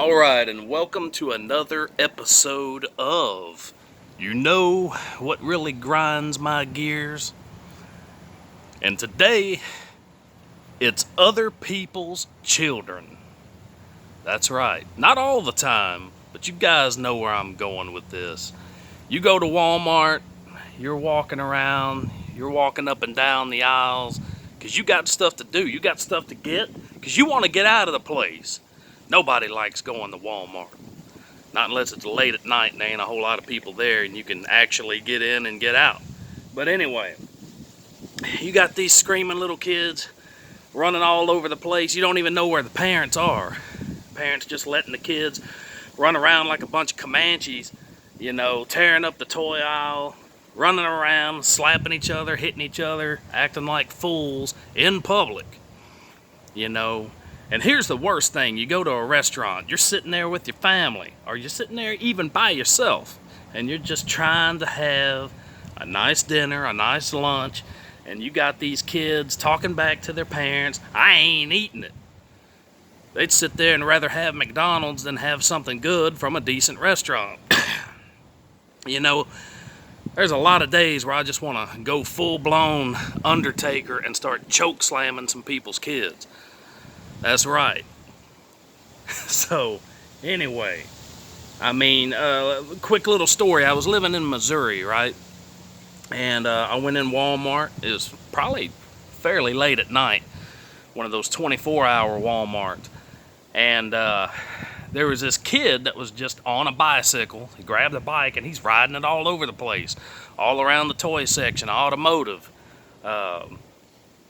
Alright, and welcome to another episode of You Know What Really Grinds My Gears? And today, it's other people's children. That's right. Not all the time, but you guys know where I'm going with this. You go to Walmart, you're walking around, you're walking up and down the aisles, because you got stuff to do, you got stuff to get, because you want to get out of the place. Nobody likes going to Walmart. Not unless it's late at night and there ain't a whole lot of people there and you can actually get in and get out. But anyway, you got these screaming little kids running all over the place. You don't even know where the parents are. Parents just letting the kids run around like a bunch of Comanches, you know, tearing up the toy aisle, running around, slapping each other, hitting each other, acting like fools in public, you know. And here's the worst thing. You go to a restaurant, you're sitting there with your family, or you're sitting there even by yourself, and you're just trying to have a nice dinner, a nice lunch, and you got these kids talking back to their parents, I ain't eating it. They'd sit there and rather have McDonald's than have something good from a decent restaurant. You know, there's a lot of days where I just want to go full-blown Undertaker and start choke slamming some people's kids. That's right. So, anyway, I mean, quick little story. I was living in Missouri, right? And I went in Walmart. It was probably fairly late at night, one of those 24-hour Walmarts. And there was this kid that was just on a bicycle. He grabbed a bike and he's riding it all over the place, all around the toy section, automotive.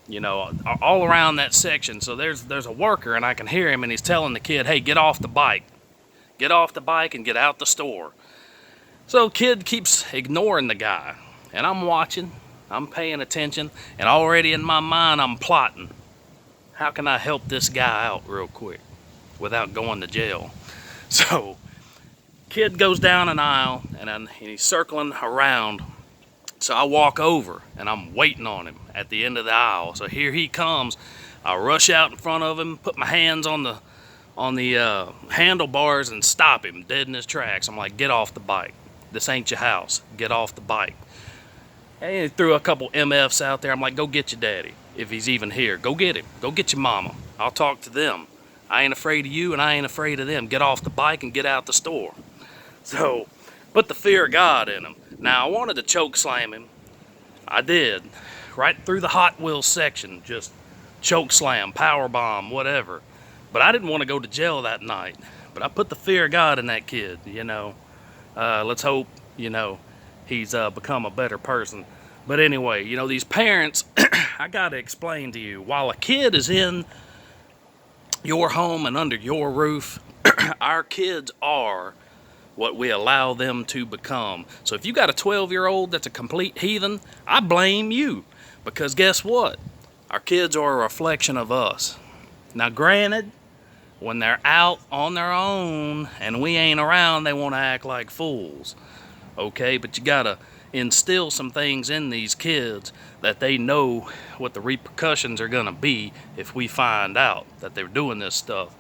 You know, all around that section. So there's a worker and I can hear him and he's telling the kid, hey, get off the bike. Get off the bike and get out the store. So kid keeps ignoring the guy. And I'm watching, I'm paying attention, and already in my mind I'm plotting. How can I help this guy out real quick without going to jail? So kid goes down an aisle and he's circling around. So I walk over and I'm waiting on him at the end of the aisle. So here he comes. I rush out in front of him, put my hands on the handlebars and stop him dead in his tracks. I'm like, get off the bike. This ain't your house. Get off the bike. And he threw a couple MFs out there. I'm like, go get your daddy if he's even here. Go get him. Go get your mama. I'll talk to them. I ain't afraid of you and I ain't afraid of them. Get off the bike and get out the store. So put the fear of God in him. Now, I wanted to choke slam him. I did. Right through the Hot Wheels section. Just choke slam, power bomb, whatever. But I didn't want to go to jail that night. But I put the fear of God in that kid, you know. Let's hope, you know, he's become a better person. But anyway, you know, these parents, I got to explain to you. While a kid is in your home and under your roof, our kids are what we allow them to become. So if you got a 12-year-old that's a complete heathen, I blame you. Because guess what? Our kids are a reflection of us. Now granted, when they're out on their own and we ain't around, they want to act like fools. Okay, but you gotta instill some things in these kids that they know what the repercussions are gonna be if we find out that they're doing this stuff.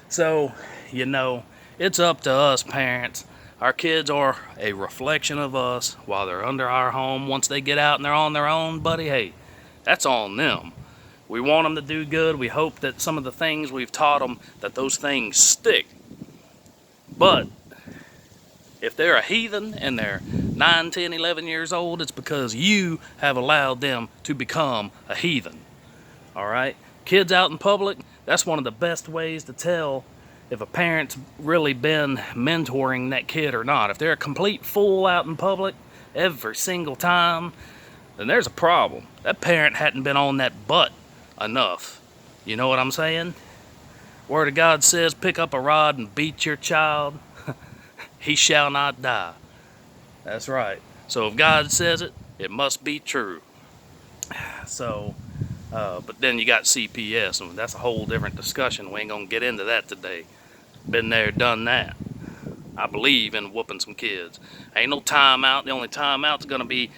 So, you know, it's up to us parents. Our kids are a reflection of us while they're under our home. Once they get out and they're on their own, buddy, hey, that's on them. We want them to do good. We hope that some of the things we've taught them, that those things stick. But if they're a heathen and they're 9, 10, 11 years old, it's because you have allowed them to become a heathen. All right? Kids out in public, that's one of the best ways to tell if a parent's really been mentoring that kid or not. If they're a complete fool out in public every single time, then there's a problem. That parent hadn't been on that butt enough. You know what I'm saying? Word of God says, pick up a rod and beat your child. He shall not die. That's right. So if God says it, it must be true. So, but then you got CPS, and that's a whole different discussion. We ain't gonna get into that today. Been there, done that. I believe in whooping some kids. Ain't no timeout. The only timeout's gonna be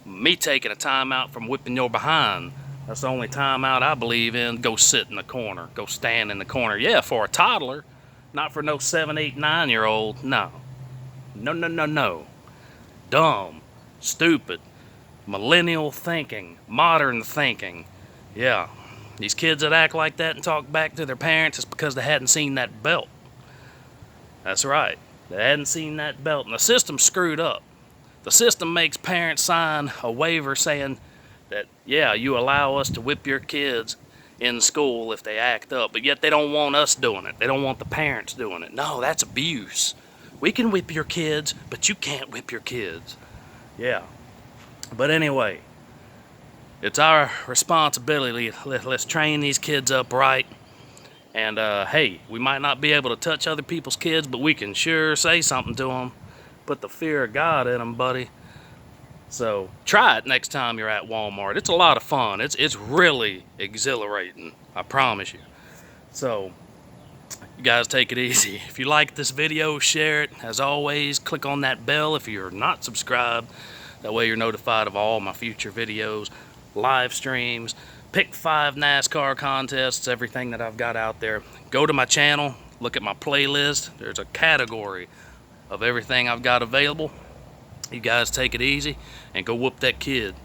me taking a timeout from whipping your behind. That's the only timeout I believe in. Go sit in the corner. Go stand in the corner. Yeah, for a toddler. Not for no 7, 8, 9-year-old. No. No, no, no, no. Dumb, stupid, millennial thinking, modern thinking. Yeah. These kids that act like that and talk back to their parents is because they hadn't seen that belt. That's right. They hadn't seen that belt, and the system's screwed up. The system makes parents sign a waiver saying that, yeah, you allow us to whip your kids in school if they act up, but yet they don't want us doing it. They don't want the parents doing it. No, that's abuse. We can whip your kids, but you can't whip your kids. Yeah. But anyway, it's our responsibility. Let's train these kids up right. And hey, we might not be able to touch other people's kids, but we can sure say something to them. Put the fear of God in them, buddy. So try it next time you're at Walmart. It's a lot of fun. It's really exhilarating, I promise you. So you guys take it easy. If you like this video, share it. As always, click on that bell if you're not subscribed. That way you're notified of all my future videos, live streams, pick 5 NASCAR contests, everything that I've got out there. Go to my channel, look at my playlist. There's a category of everything I've got available. You guys take it easy and go whoop that kid.